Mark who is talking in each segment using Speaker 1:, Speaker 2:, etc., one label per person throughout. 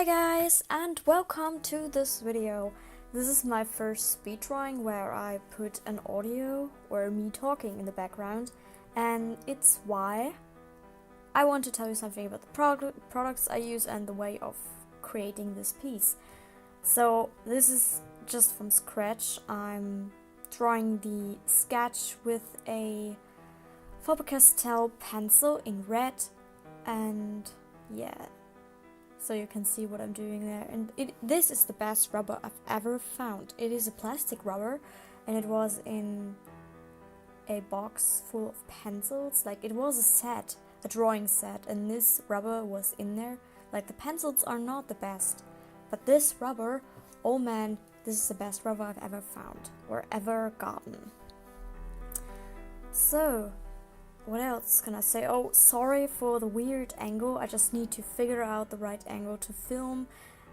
Speaker 1: Hi guys, and welcome to this video. This is my first speed drawing where I put an audio or me talking in the background, and it's why I want to tell you something about the products I use and the way of creating this piece. So this is just from scratch. I'm drawing the sketch with a Faber-Castell pencil in red, and yeah, so you can see what I'm doing there. And this is the best rubber I've ever found. It is a plastic rubber, and it was in a box full of pencils. Like, it was a set, a drawing set, and this rubber was in there. Like, the pencils are not the best, but this rubber, oh man, this is the best rubber I've ever found or ever gotten. So what else can I say? Oh, sorry for the weird angle. I just need to figure out the right angle to film.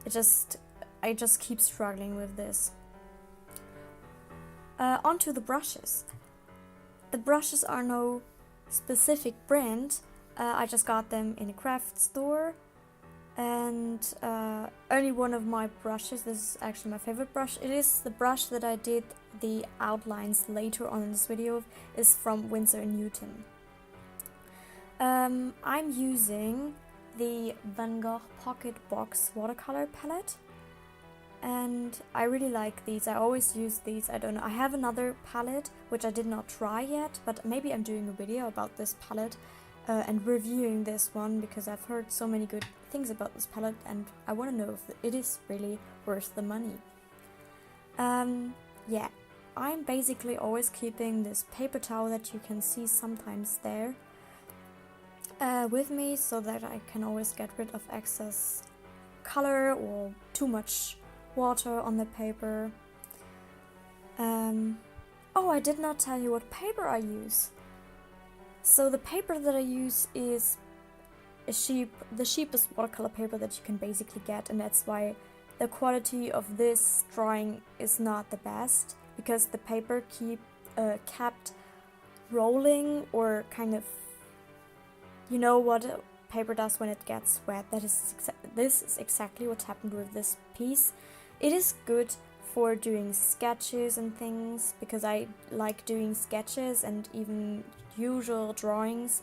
Speaker 1: I just keep struggling with this. Onto the brushes. The brushes are no specific brand. I just got them in a craft store, and only one of my brushes. This is actually my favorite brush. It is the brush that I did the outlines later on in this video. Is from Winsor & Newton. I'm using the Van Gogh Pocket Box watercolor palette, and I really like these. I always use these. I don't know, I have another palette which I did not try yet, but maybe I'm doing a video about this palette and reviewing this one, because I've heard so many good things about this palette and I want to know if it is really worth the money. Yeah, I'm basically always keeping this paper towel that you can see sometimes there with me, so that I can always get rid of excess color or too much water on the paper. Oh, I did not tell you what paper I use. So the paper that I use is the cheapest watercolor paper that you can basically get, and that's why the quality of this drawing is not the best, because the paper kept rolling, or kind of, you know what paper does when it gets wet. This is exactly what happened with this piece. It is good for doing sketches and things, because I like doing sketches and even usual drawings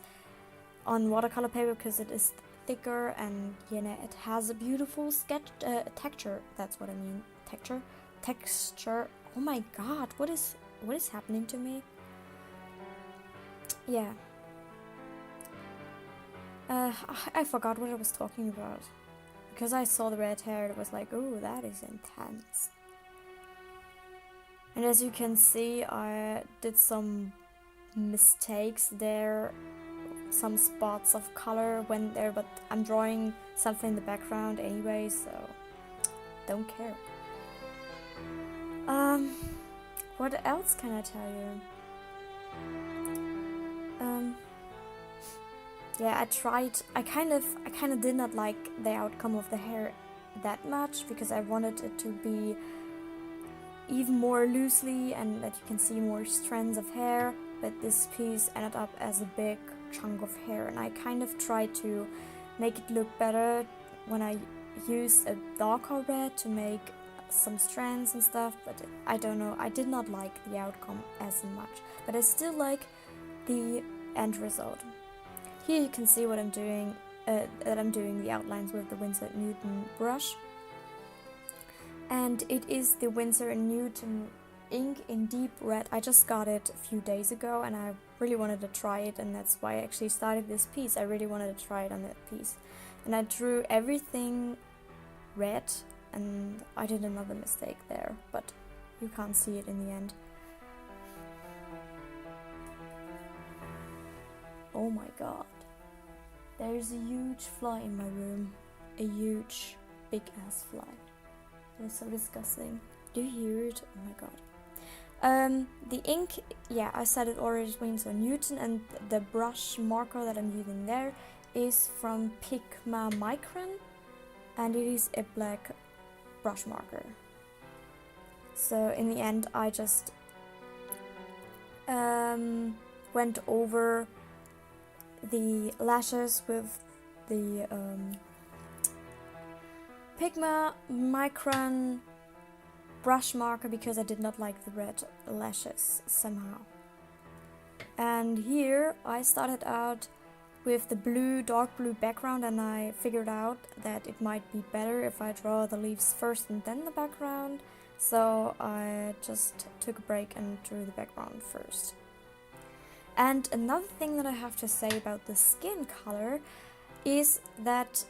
Speaker 1: on watercolor paper, because it is thicker and, you know, it has a beautiful texture. That's what I mean. Texture. Oh my god, what is happening to me? Yeah. I forgot what I was talking about, because I saw the red hair. It was like, oh, that is intense. And as you can see, I did some mistakes there. Some spots of color went there, but I'm drawing something in the background anyway, so don't care. What else can I tell you? Yeah, I kind of did not like the outcome of the hair that much, because I wanted it to be even more loosely and that you can see more strands of hair, but this piece ended up as a big chunk of hair, and I kind of tried to make it look better when I used a darker red to make some strands and stuff, but I don't know, I did not like the outcome as much, but I still like the end result. Here you can see what I'm doing, that I'm doing the outlines with the Winsor & Newton brush. And it is the Winsor & Newton ink in deep red. I just got it a few days ago and I really wanted to try it, and that's why I actually started this piece. I really wanted to try it on that piece. And I drew everything red, and I did another mistake there, but you can't see it in the end. Oh my god. There's a huge fly in my room. A huge, big ass fly. It is so disgusting. Do you hear it? Oh my god. The ink, yeah, I said it already, is Winsor & Newton, and the brush marker that I'm using there is from Pigma Micron, and it is a black brush marker. So in the end, I just went over the lashes with the Pigma Micron brush marker because I did not like the red lashes somehow. And here I started out with the blue, dark blue background, and I figured out that it might be better if I draw the leaves first and then the background. So I just took a break and drew the background first. And another thing that I have to say about the skin color is that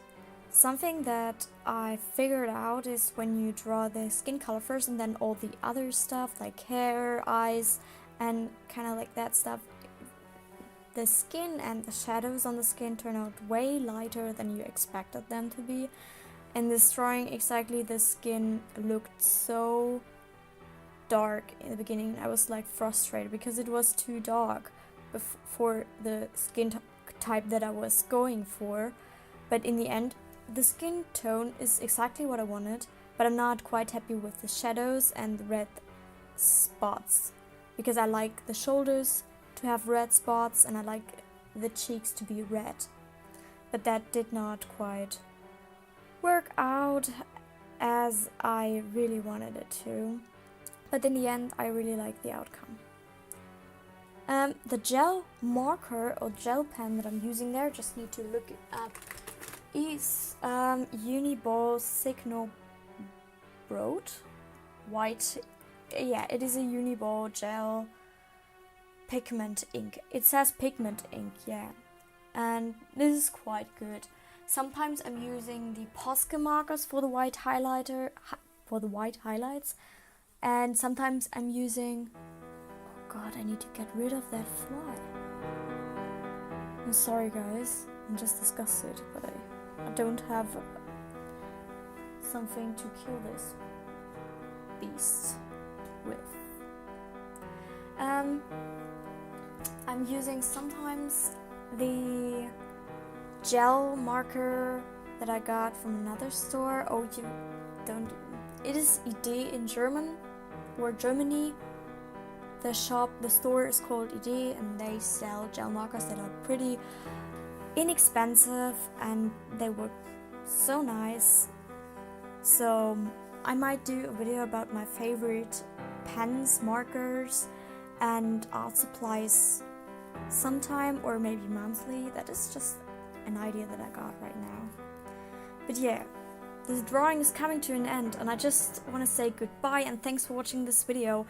Speaker 1: something that I figured out is when you draw the skin color first and then all the other stuff like hair, eyes, and kind of like that stuff, the skin and the shadows on the skin turn out way lighter than you expected them to be. In this drawing, exactly, the skin looked so dark in the beginning. I was like frustrated because it was too dark for the skin type that I was going for. But in the end, the skin tone is exactly what I wanted, but I'm not quite happy with the shadows and the red spots because I like the shoulders to have red spots and I like the cheeks to be red. But that did not quite work out as I really wanted it to. But in the end, I really like the outcome. The gel marker or gel pen that I'm using there, just need to look it up, is Uni-Ball Signal Broad White. Yeah, it is a Uni-Ball Gel pigment ink. It says pigment ink, yeah. And this is quite good. Sometimes I'm using the Posca markers for the white highlighter, for the white highlights, and sometimes I'm using. Oh God, I need to get rid of that fly. I'm sorry, guys. I'm just disgusted, but I don't have something to kill this beast with. I'm using sometimes the gel marker that I got from another store. Oh, you don't. It is Idee in German or Germany. The store is called Idee, and they sell gel markers that are pretty inexpensive and they work so nice. So I might do a video about my favorite pens, markers, and art supplies sometime, or maybe monthly. That is just an idea that I got right now. But yeah, this drawing is coming to an end and I just want to say goodbye and thanks for watching this video.